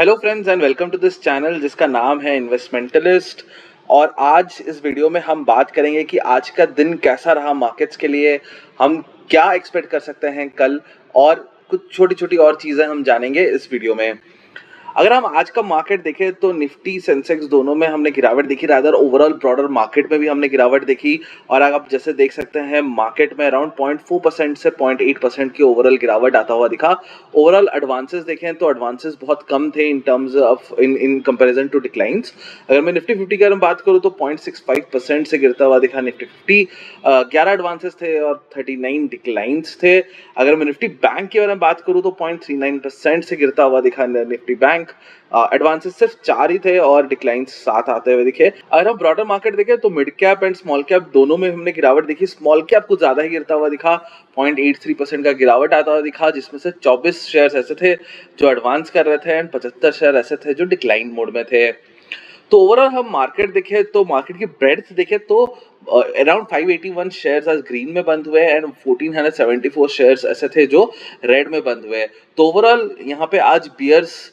Hello friends and welcome to this channel जिसका नाम है इन्वेस्टमेंटलिस्ट। और आज इस वीडियो में हम बात करेंगे कि आज का दिन कैसा रहा मार्केट्स के लिए, हम क्या एक्सपेक्ट कर सकते हैं कल, और कुछ छोटी छोटी और चीज़ें हम जानेंगे इस वीडियो में। अगर हम आज का मार्केट देखें तो निफ्टी सेंसेक्स दोनों में हमने गिरावट देखी, रादर ओवरऑल ब्रॉडर मार्केट में भी हमने गिरावट देखी। और आप जैसे देख सकते हैं मार्केट में अराउंड 0.4% से 0.8% की ओवरऑल गिरावट आता हुआ दिखा। ओवरऑल एडवांसेस देखें तो एडवांसेस बहुत कम थे in terms of in comparison to declines. अगर मैं निफ्टी 50 की अगर बात करूँ तो 0.65% से गिरता हुआ दिखा निफ्टी 50। 11 एडवांसेस थे और 39 डिक्लाइंस थे। अगर मैं निफ्टी बैंक की बारे में बात करूँ तो 0.39% से गिरता हुआ दिखा निफ्टी बैंक। एडवांसेस सिर्फ 4 ही थे और डिक्लाइंस 7 आते हुए दिखे। अगर हम ब्रॉडर मार्केट देखें तो mid cap and small cap दोनों में हमने गिरावट देखी। स्मॉल कैप कुछ ज्यादा ही गिरता हुआ दिखा, 0.83% का गिरावट आता हुआ दिखा, जिसमें से 24 शेयर्स ऐसे थे जो एडवांस कर रहे थे एंड 75 शेयर ऐसे थे जो डिक्लाइन मोड में थे। तो ओवरऑल हम मार्केट देखें तो मार्केट की ब्रेड्थ देखें तो अराउंड 581 शेयर्स आज ग्रीन में बंद हुए एंड 1474 शेयर्स ऐसे थे जो रेड में बंद हुए। तो ओवरऑल यहाँ पे आज बियर्स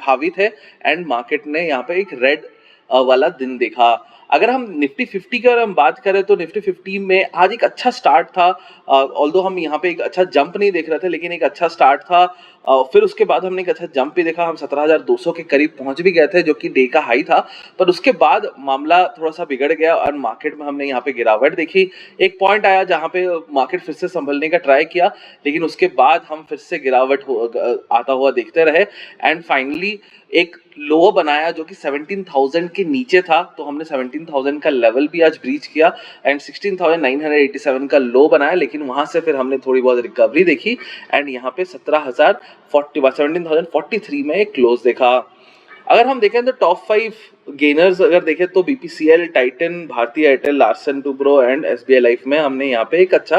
हावी थे एंड मार्केट ने यहाँ पे एक रेड वाला दिन देखा। अगर हम निफ्टी 50 की अगर हम बात करें तो निफ्टी 50 में आज एक अच्छा स्टार्ट था। ऑल्दो हम यहाँ पे एक अच्छा जंप नहीं देख रहे थे, लेकिन एक अच्छा स्टार्ट था। फिर उसके बाद हमने एक अच्छा जंप भी देखा, हम 17,200 के करीब पहुंच भी गए थे जो कि डे का हाई था। पर उसके बाद मामला थोड़ा सा बिगड़ गया और मार्केट में हमने यहाँ पे गिरावट देखी। एक पॉइंट आया जहाँ पे मार्केट फिर से संभलने का ट्राई किया, लेकिन उसके बाद हम फिर से गिरावट आता हुआ देखते रहे एंड फाइनली एक लो बनाया जो कि 17,000 के नीचे था। तो हमने 17,000 का लेवल भी आज ब्रीच किया एंड 16,987 का लो बनाया, लेकिन वहां से फिर हमने थोड़ी बहुत रिकवरी देखी एंड यहाँ पे 17,043 में एक क्लोज देखा। अगर हम देखें तो टॉप 5 गेनर्स अगर देखें तो बीपीसीएल, टाइटन, भारतीय Airtel, Larsen Toubro and SBI life में हमने यहाँ पे एक अच्छा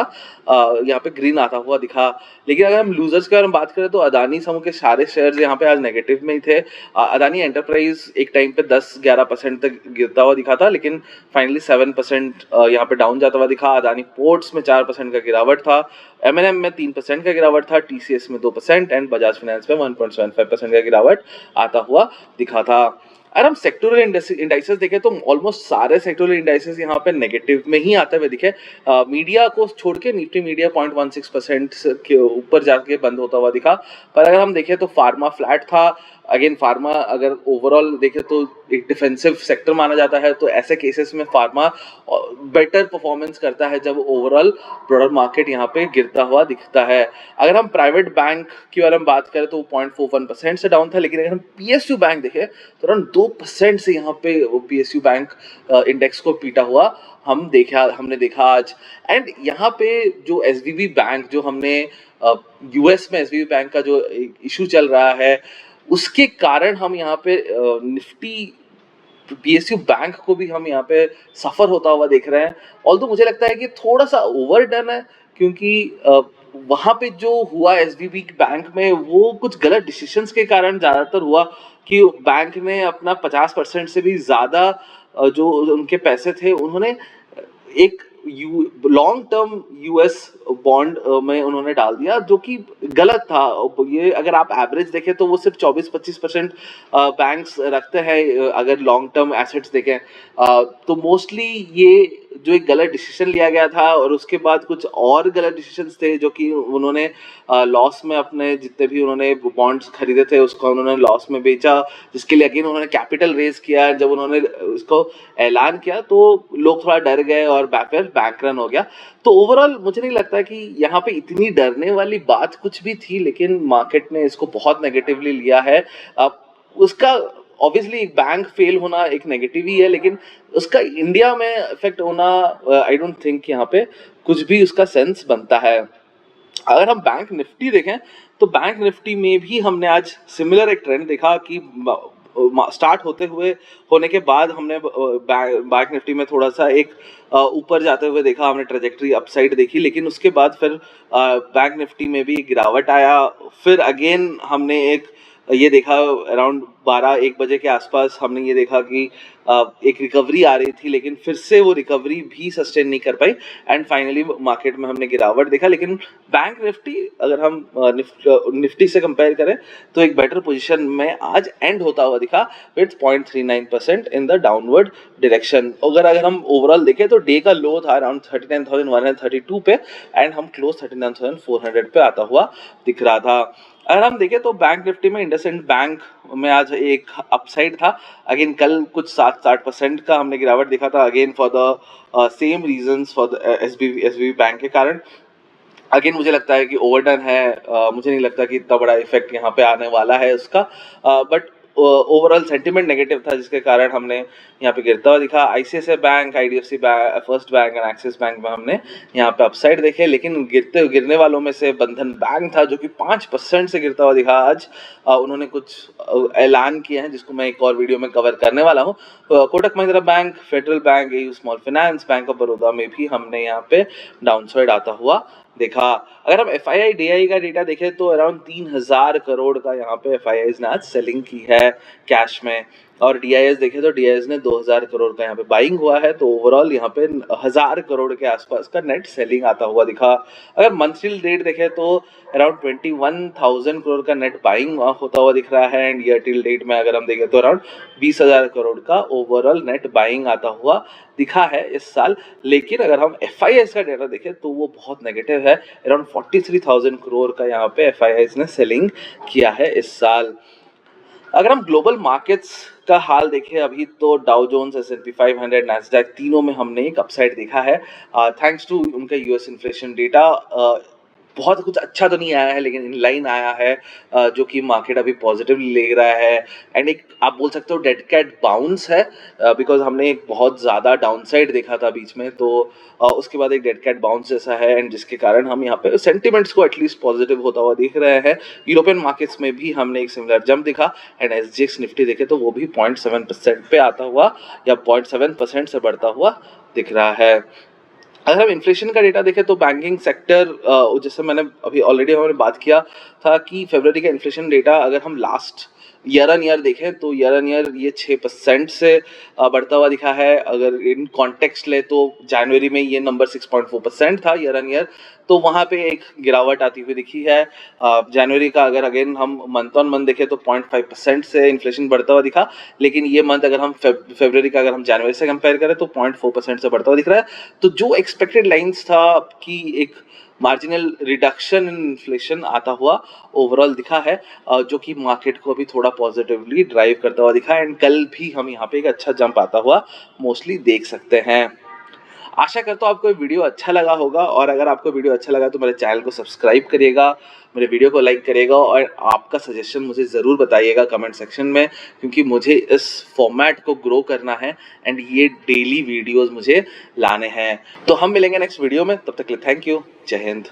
यहाँ पे ग्रीन आता हुआ दिखा। लेकिन अगर हम लूजर्स के बारे में बात करें तो अदानी समूह के सारे शेयर्स यहाँ पे आज नेगेटिव में ही थे। अदानी एंटरप्राइज एक टाइम पे 10-11% तक गिरता हुआ दिखा था, लेकिन फाइनली 7% यहाँ पे डाउन जाता हुआ दिखा। अदानी पोर्ट्स में 4% का गिरावट था, एमएनएम में 3% का गिरावट था, टीसीएस में 2% एंड बजाज फाइनेंस में 1.75% का गिरावट आता हुआ दिखा था। अगर हम सेक्टोरल इंडाइसेस देखें तो ऑलमोस्ट सारे सेक्टोरल इंडाइसेस यहाँ पे नेगेटिव में ही आते हुए दिखे। मीडिया को छोड़ के निफ्टी मीडिया 0.16% के ऊपर जाके बंद होता हुआ दिखा। पर अगर हम देखें तो फार्मा फ्लैट था। अगेन फार्मा अगर ओवरऑल देखें तो एक डिफेंसिव सेक्टर माना जाता है, तो ऐसे केसेस में फार्मा बेटर परफॉर्मेंस करता है जब ओवरऑल ब्रॉडर मार्केट यहाँ पे गिरता हुआ दिखता है। अगर हम प्राइवेट बैंक की बारे में बात करें तो 0.41% से डाउन था, लेकिन अगर हम पीएसयू बैंक देखें तो अराउंड 2% से यहाँ पे पीएसयू बैंक इंडेक्स को पीटा हुआ हमने देखा आज। एंड यहाँ पे जो एसवीबी बैंक जो हमने यूएस में एसवीबी बैंक का जो इशू चल रहा है उसके कारण हम यहाँ पे निफ्टी पीएसयू बैंक को भी हम यहाँ पे सफर होता हुआ देख रहे हैं। ऑल्दो मुझे लगता है कि थोड़ा सा ओवरडन है, क्योंकि वहां पे जो हुआ एसवीबी बैंक में वो कुछ गलत डिसीजंस के कारण ज्यादातर हुआ कि बैंक ने अपना 50% से भी ज्यादा जो उनके पैसे थे उन्होंने एक लॉन्ग टर्म यूएस बॉन्ड में उन्होंने डाल दिया, जो कि गलत था। ये अगर आप एवरेज देखें तो वो सिर्फ 24-25% बैंक्स रखते हैं अगर लॉन्ग टर्म एसेट्स देखें। तो मोस्टली ये जो एक गलत डिसीजन लिया गया था और उसके बाद कुछ और गलत डिसीजंस थे जो कि उन्होंने लॉस में अपने जितने भी उन्होंने बॉन्ड्स खरीदे थे उसको उन्होंने लॉस में बेचा, जिसके लिए अगेन उन्होंने कैपिटल रेज किया। जब उन्होंने उसको ऐलान किया तो लोग थोड़ा डर गए और बैंक रन हो गया। तो ओवरऑल मुझे नहीं लगता कि यहाँ पे इतनी डरने वाली बात कुछ भी थी, लेकिन मार्केट ने इसको बहुत नेगेटिवली लिया है। उसका ऑब्वियसली एक बैंक फेल होना एक नेगेटिव ही है, लेकिन उसका इंडिया में इफेक्ट होना आई डोंट थिंक यहाँ पे कुछ भी उसका सेंस बनता है। अगर हम बैंक निफ्टी देखें तो बैंक निफ्टी में भी हमने आज सिमिलर एक ट्रेंड देखा कि स्टार्ट होने के बाद हमने बैंक निफ्टी में थोड़ा सा एक ऊपर जाते हुए देखा, हमने ट्रेजेक्टरी अपसाइड देखी, लेकिन उसके बाद फिर बैंक निफ्टी में भी गिरावट आया। फिर अगेन हमने एक ये देखा अराउंड 12-1 बजे के आसपास हमने ये देखा कि एक रिकवरी आ रही थी, लेकिन फिर से वो रिकवरी भी सस्टेन नहीं कर पाई एंड फाइनली मार्केट में हमने गिरावट देखा। लेकिन बैंक निफ्टी अगर हम निफ्टी से कंपेयर करें तो एक बेटर पोजीशन में आज एंड होता हुआ दिखा with 0.39% in the downward direction. अगर हम ओवरऑल देखें तो डे का लो था अराउंड 39,132 पे एंड हम क्लोज 39,400 पे आता हुआ दिख रहा था। अगर हम देखें तो बैंक निफ्टी में इंडसइंड बैंक में आज एक अपसाइड था। अगेन कल कुछ 7-8% का हमने गिरावट देखा था, again for the same reasons for the SBB bank के कारण। अगेन मुझे लगता है कि ओवरडन है, मुझे नहीं लगता कि इतना बड़ा इफेक्ट यहाँ पे आने वाला है उसका, बट ओवरऑल सेंटिमेंट नेगेटिव था जिसके कारण हमने यहाँ पे गिरता हुआ दिखा। ICICI bank, IDFC bank, first bank and axis bank में हमने यहाँ पे अपसाइड देखे, लेकिन गिरने वालों में से बंधन बैंक था जो कि 5% से गिरता हुआ दिखा आज। उन्होंने कुछ ऐलान किए हैं जिसको मैं एक और वीडियो में कवर करने वाला हूँ। Kotak Mahindra bank, federal bank, AU small finance, bank of Baroda में भी हमने यहाँ पे डाउनसाइड आता हुआ देखा। अगर हम FII DI का डेटा देखें तो अराउंड 3,000 करोड़ का यहाँ पे FIIs ने आज सेलिंग की है कैश में, और DIS देखें तो DIS ने 2,000 करोड़ का यहाँ पे बाइंग हुआ है। तो ओवरऑल यहाँ पे 1,000 करोड़ के आसपास का नेट सेलिंग आता हुआ दिखा। अगर मंथली डेट देखें तो अराउंड 21,000 करोड़ का नेट बाइंग होता हुआ दिख रहा है एंड ईयर टिल डेट में अगर हम देखें तो अराउंड 20,000 करोड़ का ओवरऑल नेट बाइंग आता हुआ दिखा है इस साल। लेकिन अगर हम FIIs का डेटा देखें तो वो बहुत नेगेटिव है, अराउंड 43,000 करोड़ का यहाँ पे FIIs ने सेलिंग किया है इस साल। अगर हम ग्लोबल मार्केट्स का हाल देखें अभी तो डाउ जोन्स, S&P 500, नैस्डैक तीनों में हमने एक अपसाइड देखा है थैंक्स टू उनका यूएस इन्फ्लेशन डेटा। बहुत कुछ अच्छा तो नहीं आया है लेकिन इन लाइन आया है, जो कि मार्केट अभी पॉजिटिवली ले रहा है एंड एक आप बोल सकते हो डेड कैट बाउंस है, बिकॉज हमने एक बहुत ज़्यादा डाउनसाइड देखा था बीच में, तो उसके बाद एक डेड कैट बाउंस जैसा है एंड जिसके कारण हम यहाँ पे सेंटिमेंट्स को एटलीस्ट पॉजिटिव होता हुआ देख रहे हैं। यूरोपियन मार्केट्स में भी हमने एक सिमिलर जंप दिखा एंड SGX निफ्टी देखे तो वो भी 0.7% पे आता हुआ या 0.7% से बढ़ता हुआ दिख रहा है। अगर हम इन्फ्लेशन का डेटा देखें तो बैंकिंग सेक्टर, जैसे मैंने अभी ऑलरेडी हमने बात किया था कि फरवरी का इन्फ्लेशन डेटा अगर हम लास्ट ईयर ऑन ईयर देखें तो ईयर ऑन ईयर ये 6% से बढ़ता हुआ दिखा है। अगर इन कॉन्टेक्स्ट ले तो जनवरी में ये नंबर 6.4% था ईयर ऑन ईयर, तो वहाँ पे एक गिरावट आती हुई दिखी है। जनवरी का अगर अगेन हम मंथ ऑन मंथ देखें तो 0.5% से इन्फ्लेशन बढ़ता हुआ दिखा, लेकिन ये मंथ अगर हम फरवरी का अगर हम जनवरी से कंपेयर करें तो 0.4% से बढ़ता हुआ दिख रहा है। तो जो एक्सपेक्टेड लाइंस था कि एक मार्जिनल रिडक्शन इन इन्फ्लेशन आता हुआ ओवरऑल दिखा है, जो कि मार्केट को अभी थोड़ा पॉजिटिवली ड्राइव करता हुआ दिखा एंड कल भी हम यहाँ पे एक अच्छा जंप आता हुआ मोस्टली देख सकते हैं। आशा करता हूँ आपको ये वीडियो अच्छा लगा होगा, और अगर आपको वीडियो अच्छा लगा तो मेरे चैनल को सब्सक्राइब करिएगा, मेरे वीडियो को लाइक करिएगा और आपका सजेशन मुझे ज़रूर बताइएगा कमेंट सेक्शन में, क्योंकि मुझे इस फॉर्मेट को ग्रो करना है एंड ये डेली वीडियोस मुझे लाने हैं। तो हम मिलेंगे नेक्स्ट वीडियो में, तब तक के लिए थैंक यू, जय हिंद।